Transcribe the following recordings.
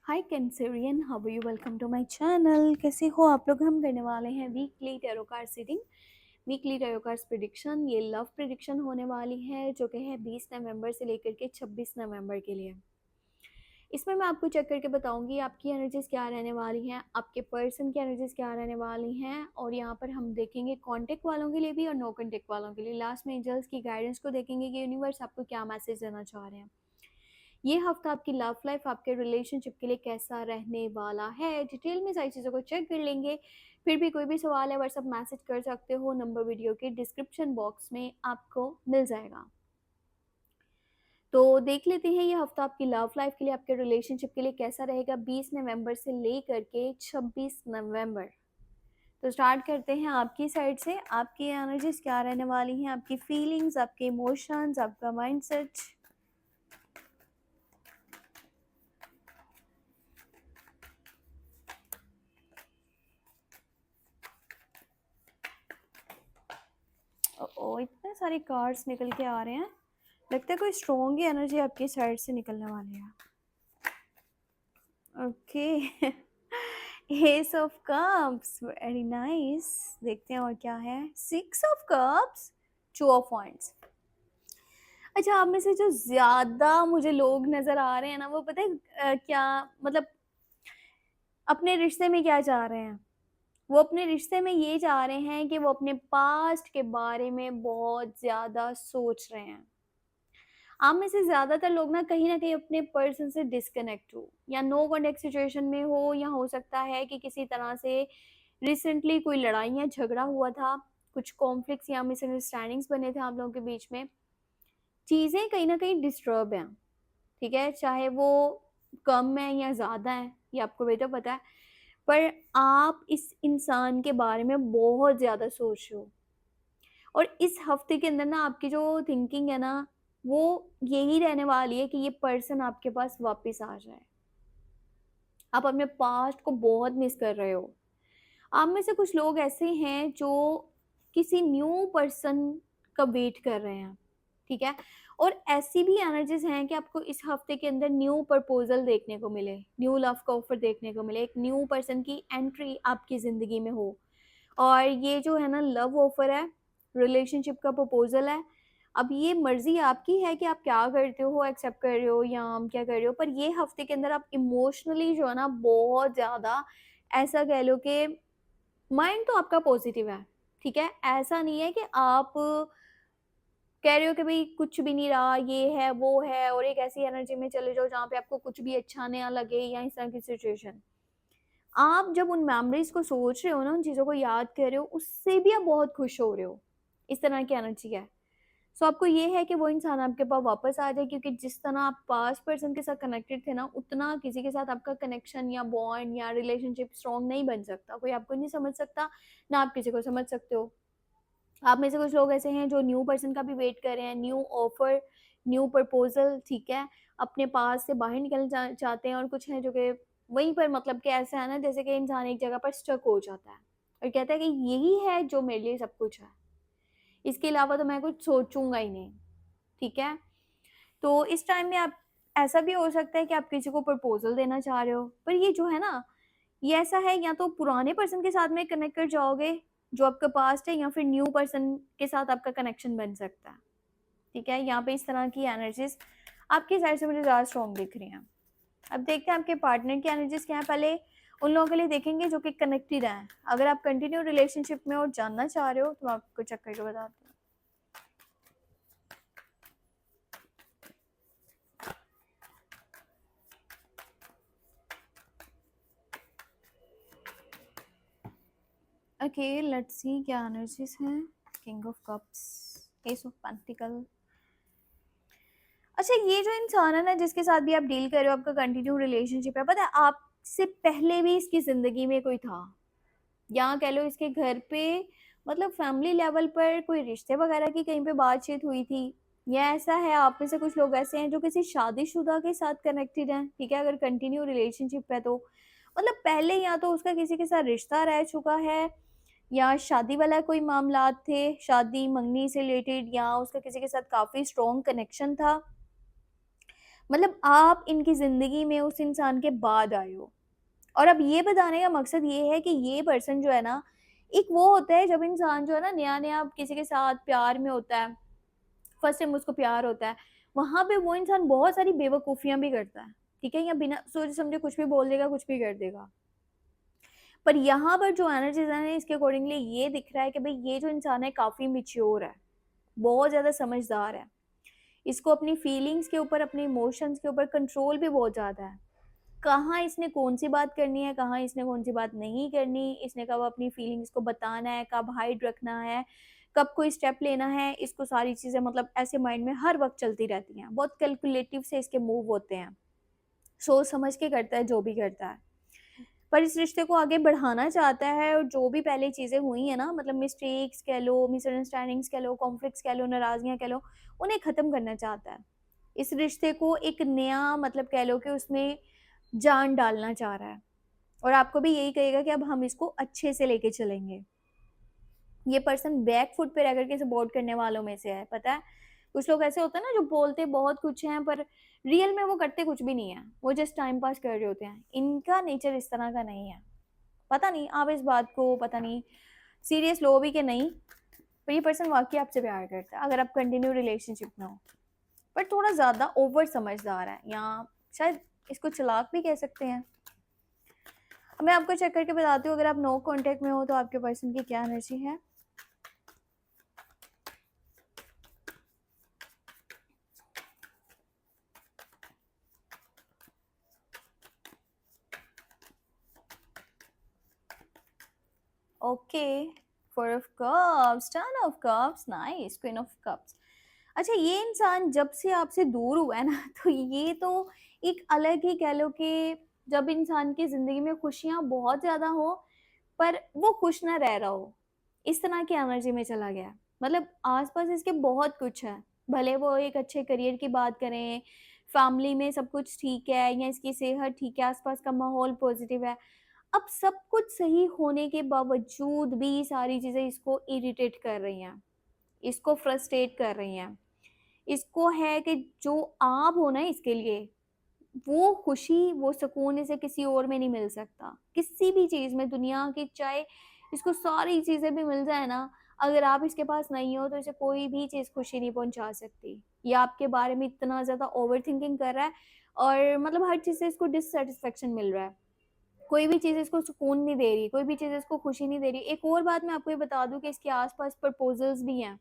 Hi Cancerian, how are you? Welcome to my channel. कैसे हो आप लोग? हम करने वाले हैं weekly tarot card reading, weekly tarot cards prediction. ये लव प्रेडिक्शन होने वाली है जो कि है 20 नवंबर से लेकर के 26 नवंबर के लिए। इसमें मैं आपको चेक करके बताऊंगी आपकी एनर्जीज क्या रहने वाली हैं, आपके पर्सन की एनर्जीज क्या रहने वाली हैं, और यहाँ पर हम देखेंगे कॉन्टेक्ट वालों के लिए भी और नो कॉन्टेक्ट वालों के लिए। लास्ट में एंजल्स की गाइडेंस को देखेंगे कि यूनिवर्स आपको क्या मैसेज देना चाह रहे हैं। ये हफ्ता आपकी लव लाइफ, आपके रिलेशनशिप के लिए कैसा रहने वाला है, डिटेल में सारी चीज़ों को चेक कर लेंगे। फिर भी कोई भी सवाल है व्हाट्सअप मैसेज कर सकते हो, नंबर वीडियो के डिस्क्रिप्शन बॉक्स में आपको मिल जाएगा। तो देख लेते हैं ये हफ्ता आपकी लव लाइफ के लिए, आपके रिलेशनशिप के लिए कैसा रहेगा 20 नवंबर से लेकर के 26 नवंबर। तो स्टार्ट करते हैं आपकी साइड से। आपकी एनर्जीज क्या रहने वाली हैं, आपकी फीलिंग्स, आपके इमोशंस, आपका माइंडसेट। ओ, इतने सारे कार्ड्स निकल के आ रहे हैं। लगता है कोई स्ट्रॉन्ग ही एनर्जी आपकी साइड से निकलने वाली है। Okay. S of cups, very nice. देखते हैं और क्या है। 6 ऑफ कप्स, 2 ऑफ वांड्स। अच्छा, आप में से जो ज्यादा मुझे लोग नजर आ रहे हैं ना, वो पता है क्या मतलब, अपने रिश्ते में क्या चाह रहे हैं। वो अपने रिश्ते में ये चाह रहे हैं कि वो अपने पास्ट के बारे में बहुत ज्यादा सोच रहे हैं। आप में से ज़्यादातर लोग ना कहीं अपने पर्सन से डिस्कनेक्ट हो, या नो कॉन्टेक्ट सिचुएशन में हो, या हो सकता है कि किसी तरह से रिसेंटली कोई लड़ाई या झगड़ा हुआ था, कुछ कॉन्फ्लिक्ट्स या मिसअंडरस्टैंडिंग्स बने थे आप लोगों के बीच में। चीज़ें कहीं ना कहीं डिस्टर्ब हैं, ठीक है, चाहे वो कम है या ज़्यादा है, ये आपको बेटर पता है। पर आप इस इंसान के बारे में बहुत ज़्यादा सोच रहे हो, और इस हफ्ते के अंदर ना आपकी जो थिंकिंग है ना, वो यही रहने वाली है कि ये पर्सन आपके पास वापस आ जाए। आप अपने पास्ट को बहुत मिस कर रहे हो। आप में से कुछ लोग ऐसे हैं जो किसी न्यू पर्सन का वेट कर रहे हैं, ठीक है। और ऐसी भी एनर्जीज हैं कि आपको इस हफ्ते के अंदर न्यू प्रपोजल देखने को मिले, न्यू लव का ऑफर देखने को मिले, एक न्यू पर्सन की एंट्री आपकी ज़िंदगी में हो। और ये जो है ना लव ऑफर है, रिलेशनशिप का प्रपोजल है। अब ये मर्जी आपकी है कि आप क्या करते हो, एक्सेप्ट कर रहे हो या हम क्या कर रहे हो। पर ये हफ्ते के अंदर आप इमोशनली जो है ना बहुत ज़्यादा, ऐसा कह लो कि माइंड तो आपका पॉजिटिव है, ठीक है। ऐसा नहीं है कि आप कह रहे हो कि भाई कुछ भी नहीं रहा, ये है वो है, और एक ऐसी एनर्जी में चले जाओ जहाँ पे आपको कुछ भी अच्छा ना लगे, या इस तरह की सिचुएशन। आप जब उन मेमोरीज को सोच रहे हो ना, उन चीज़ों को याद कर रहे हो, उससे भी आप बहुत खुश हो रहे हो। इस तरह की एनर्जी है। सो आपको ये है कि वो इंसान आपके पास वापस आ जाए, क्योंकि जिस तरह आप पास्ट पर्सन के साथ कनेक्टेड थे ना, उतना किसी के साथ आपका कनेक्शन या बॉन्ड या रिलेशनशिप स्ट्रॉन्ग नहीं बन सकता। कोई आपको नहीं समझ सकता, ना आप किसी को समझ सकते हो। आप में से कुछ लोग ऐसे हैं जो न्यू पर्सन का भी वेट कर रहे हैं, न्यू ऑफर, न्यू प्रपोजल, ठीक है। अपने पास से बाहर निकलना चाहते हैं, और कुछ हैं जो कि वहीं पर, मतलब कि ऐसा है ना जैसे कि इंसान एक जगह पर स्टक हो जाता है और कहता है कि यही है जो मेरे लिए सब कुछ है, इसके अलावा तो मैं कुछ सोचूंगा ही नहीं, ठीक है। तो इस टाइम में आप, ऐसा भी हो सकता है कि आप किसी को प्रपोजल देना चाह रहे हो, पर ये जो है ना, ये ऐसा है, या तो पुराने पर्सन के साथ में कनेक्ट कर जाओगे जो आपका पास्ट है, या फिर न्यू पर्सन के साथ आपका कनेक्शन बन सकता है, ठीक है। यहाँ पे इस तरह की एनर्जीज आपकी साइड से मुझे ज़्यादा स्ट्रॉन्ग दिख रही हैं। अब देखते हैं आपके पार्टनर की एनर्जीज क्या है। पहले उन लोगों के लिए देखेंगे जो कि कनेक्टेड हैं। अगर आप कंटिन्यू रिलेशनशिप में और जानना चाह रहे हो तो मैं आपको चेक करके बताती हूँ। ओके, लेट्स सी क्या एनर्जीज हैं। King of cups, S of pentacle. अच्छा, ये जो इंसान है ना जिसके साथ भी आप डील कर रहे हो, आपका कंटिन्यू रिलेशनशिप है, पता है आपसे पहले भी इसकी जिंदगी में कोई था, या कह लो इसके घर पे, मतलब फैमिली लेवल पर कोई रिश्ते वगैरह की कहीं पे बातचीत हुई थी। या ऐसा है, आप में से कुछ लोग ऐसे हैं जो किसी शादीशुदा के साथ कनेक्टेड हैं, ठीक है। अगर कंटिन्यू रिलेशनशिप है तो मतलब पहले या तो उसका किसी के साथ रिश्ता रह चुका है, या शादी वाला कोई मामला थे, शादी मंगनी से रिलेटेड, या उसका किसी के साथ काफ़ी स्ट्रॉन्ग कनेक्शन था। मतलब आप इनकी ज़िंदगी में उस इंसान के बाद आए हो। और अब ये बताने का मकसद ये है कि ये पर्सन जो है ना, एक वो होता है जब इंसान जो है ना नया-नया किसी के साथ प्यार में होता है, फर्स्ट टाइम उसको प्यार होता है, वहाँ पे वो इंसान बहुत सारी बेवकूफ़ियाँ भी करता है, ठीक है? या बिना सोचे-समझे कुछ भी बोल देगा, कुछ भी कर देगा। पर यहाँ पर जो एनर्जीज़ है इसके अकॉर्डिंगली ये दिख रहा है कि भई ये जो इंसान है काफ़ी मैच्योर है, बहुत ज़्यादा समझदार है। इसको अपनी फीलिंग्स के ऊपर, अपने इमोशंस के ऊपर कंट्रोल भी बहुत ज़्यादा है। कहाँ इसने कौन-सी बात करनी है, कहाँ इसने कौन-सी बात नहीं करनी, इसने कब अपनी फीलिंग्स को बताना है, कब हाइड रखना है, कब कोई स्टेप लेना है, इसको सारी चीज़ें मतलब ऐसे माइंड में हर वक़्त चलती रहती हैं। बहुत कैलकुलेटिव से इसके मूव होते हैं, सोच समझ के करता है जो भी करता है। पर इस रिश्ते को आगे बढ़ाना चाहता है और जो भी पहले चीज़ें हुई हैं ना मतलब मिस्टेक्स कह लो, मिसअंडरस्टैंडिंग्स कह लो, कॉन्फ्लिक्ट्स कह लो, नाराज़गियाँ कह लो, उन्हें ख़त्म करना चाहता है। इस रिश्ते को एक नया मतलब कह लो कि उसमें जान डालना चाह रहा है और आपको भी यही कहेगा कि अब हम इसको अच्छे से लेके चलेंगे। ये पर्सन बैक फुट पे रह कर के सपोर्ट करने वालों में से है, पता है? कुछ लोग ऐसे होते हैं ना जो बोलते बहुत कुछ हैं पर रियल में वो करते कुछ भी नहीं है। वो जस्ट टाइम पास कर रहे होते हैं। इनका नेचर इस तरह का नहीं है। पता नहीं आप इस बात को पता नहीं सीरियस लो भी कि नहीं, पर ये पर्सन वाक़ई आपसे प्यार करता है अगर आप कंटिन्यू रिलेशनशिप में हो। पर थोड़ा ज़्यादा ओवर समझदार है या शायद इसको चालाक भी कह सकते हैं। अब मैं आपको चेक करके बताती हूँ अगर आप नो कॉन्टैक्ट में हो तो आपके पर्सन की क्या एनर्जी है। Okay, 4 of cups, 10 of cups, nice, queen of cups. अच्छा ये इंसान जब से आपसे दूर हुआ है ना तो ये तो एक अलग ही कह लो कि जब इंसान की ज़िंदगी में खुशियाँ बहुत ज़्यादा हो पर वो खुश ना रह रहा हो, इस तरह की एनर्जी में चला गया है। मतलब आस-पास इसके बहुत कुछ है, भले वो एक अच्छे करियर की बात करें, फैमिली में सब कुछ ठीक है या इसकी सेहत ठीक है, आस-पास का माहौल पॉजिटिव है। अब सब कुछ सही होने के बावजूद भी सारी चीज़ें इसको इरिटेट कर रही हैं, इसको फ्रस्ट्रेट कर रही हैं। इसको है कि जो आप हो ना इसके लिए, वो खुशी, वो सुकून इसे किसी और में नहीं मिल सकता। किसी भी चीज़ में दुनिया की चाहे इसको सारी चीज़ें भी मिल जाए ना, अगर आप इसके पास नहीं हो तो इसे कोई भी चीज़ खुशी नहीं पहुँचा सकती। ये आपके बारे में इतना ज़्यादा ओवरथिंकिंग कर रहा है और मतलब हर चीज़ से इसको डिससैटिस्फैक्शन मिल रहा है। कोई भी चीज़ इसको सुकून नहीं दे रही, कोई भी चीज़ इसको खुशी नहीं दे रही। एक और बात मैं आपको ये बता दूँ कि इसके आस-पास प्रपोज़ल्स भी हैं।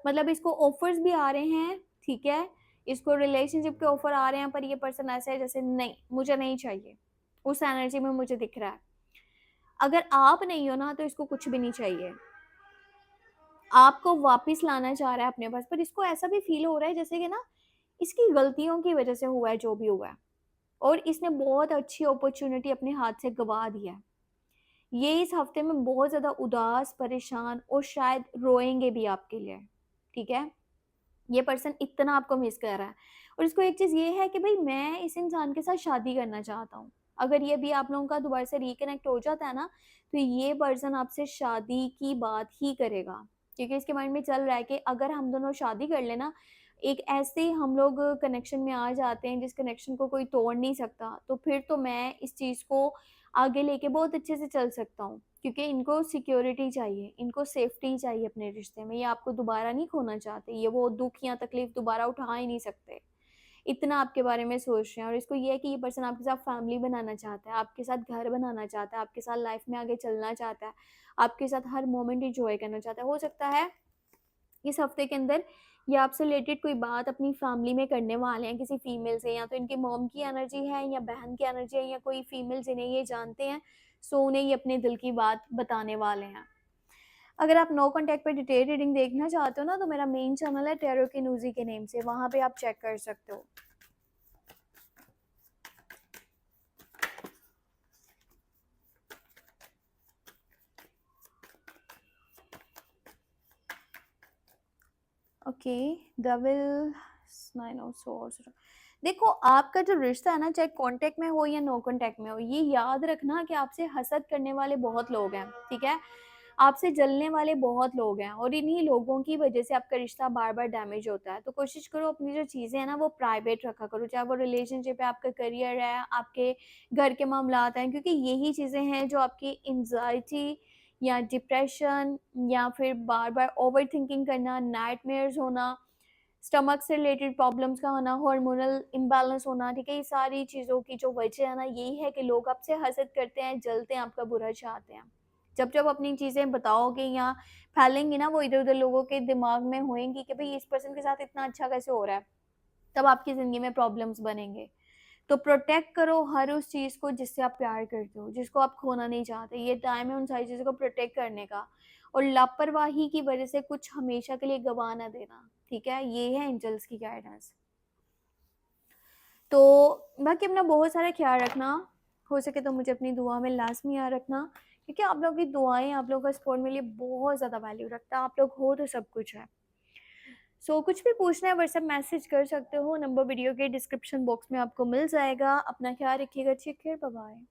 मतलब इसको ऑफ़र्स भी आ रहे हैं, ठीक है? इसको रिलेशनशिप के ऑफ़र आ रहे हैं पर ये पर्सन ऐसा है जैसे नहीं, मुझे नहीं चाहिए। उस एनर्जी में मुझे दिख रहा है। अगर आप नहीं हो ना तो इसको कुछ भी नहीं चाहिए। आपको वापस लाना चाह रहा है अपने पास पर इसको ऐसा भी फ़ील हो रहा है जैसे कि ना इसकी गलतियों की वज़ह से हुआ है जो भी हुआ है और इसने बहुत अच्छी अपॉर्च्युनिटी अपने हाथ से गँवा दिया है। ये इस हफ़्ते में बहुत ज़्यादा उदास, परेशान और शायद रोएँगे भी आपके लिए, ठीक है? ये पर्सन इतना आपको मिस कर रहा है और इसको एक चीज़ ये है कि भई मैं इस इंसान के साथ शादी करना चाहता हूँ। अगर ये भी आप लोगों का दोबारा से रिकनेक्ट हो जाता है ना, तो ये पर्सन आपसे शादी की बात ही करेगा। क्योंकि इसके माइंड में चल रहा है कि अगर हम दोनों शादी कर लें ना, एक ऐसे हम लोग कनेक्शन में आ जाते हैं जिस कनेक्शन को कोई तोड़ नहीं सकता, तो फिर तो मैं इस चीज़ को आगे लेके बहुत अच्छे से चल सकता हूँ। क्योंकि इनको सिक्योरिटी चाहिए, इनको सेफ्टी चाहिए अपने रिश्ते में, ये आपको दोबारा नहीं खोना चाहते, ये वो दुःख या तकलीफ़ दोबारा उठा ही नहीं सकते। इतना आपके बारे में सोच रहे हैं और इसको ये है कि ये पर्सन आपके साथ फैमिली बनाना चाहता है, आपके साथ घर बनाना चाहता है, आपके साथ लाइफ़ में आगे चलना चाहता है, आपके साथ हर मोमेंट एन्जॉय करना चाहता है। हो सकता है इस हफ्ते के अंदर ये आपसे रिलेटेड कोई बात अपनी फैमिली में करने वाले हैं किसी फीमेल से, या तो इनकी मॉम की एनर्जी है या बहन की एनर्जी है या कोई फीमेल जिन्हें ये जानते हैं, सो उन्हें ये अपने दिल की बात बताने वाले हैं। अगर आप नो कॉन्टैक्ट पे डिटेल रीडिंग देखना चाहते हो ना तो मेरा मेन चैनल है टैरो की नूज़ी के नेम से, वहाँ पे आप चेक कर सकते हो। Okay, devil, 9 of swords. देखो आपका जो रिश्ता है ना चाहे कॉन्टैक्ट में हो या नो कॉन्टैक्ट में हो, ये याद रखना कि आपसे हसद करने वाले बहुत लोग हैं, ठीक है? आपसे जलने वाले बहुत लोग हैं और इन्हीं लोगों की वजह से आपका रिश्ता बार-बार डैमेज होता है। तो कोशिश करो अपनी जो चीज़ें हैं ना वो प्राइवेट रखा करो, चाहे वो रिलेशनशिप है, आपका करियर है, आपके घर के मामलात हैं, क्योंकि यही चीज़ें हैं जो आपकी एंग्ज़ायटी या डिप्रेशन या फिर बार-बार ओवरथिंकिंग करना, नाइटमेयर्स होना, स्टमक से रिलेटेड प्रॉब्लम्स का होना, हार्मोनल इम्बैलेंस होना, ठीक है? ये सारी चीज़ों की जो वजह है ना, यही है कि लोग आपसे हसद करते हैं, जलते हैं, आपका बुरा चाहते हैं। जब अपनी चीज़ें बताओगे या फैलेंगी ना, वो इधर-उधर लोगों के दिमाग में होएँगी कि भई इस पर्सन के साथ इतना अच्छा कैसे हो रहा है? तब आपकी ज़िंदगी में प्रॉब्लम्स बनेंगे। तो प्रोटेक्ट करो हर उस चीज़ को जिससे आप प्यार करते हो, जिसको आप खोना नहीं चाहते। ये टाइम है उन सारी चीज़ों को प्रोटेक्ट करने का, और लापरवाही की वजह से कुछ हमेशा के लिए गँवा ना देना, ठीक है? ये है एंजल्स की गाइडेंस। तो बाकी अपना बहुत सारा ख़्याल रखना, हो सके तो मुझे अपनी दुआ में लाज़मी याद रखना, क्योंकि आप लोगों की दुआएँ, आप लोगों का सपोर्ट मेरे लिए बहुत ज़्यादा वैल्यू रखता है। आप लोग हो तो सब कुछ है। कुछ भी पूछना है व्हाट्सएप मैसेज कर सकते हो, नंबर वीडियो के डिस्क्रिप्शन बॉक्स में आपको मिल जाएगा। अपना ख़्याल रखिएगा, टेक केयर, बाय बाय।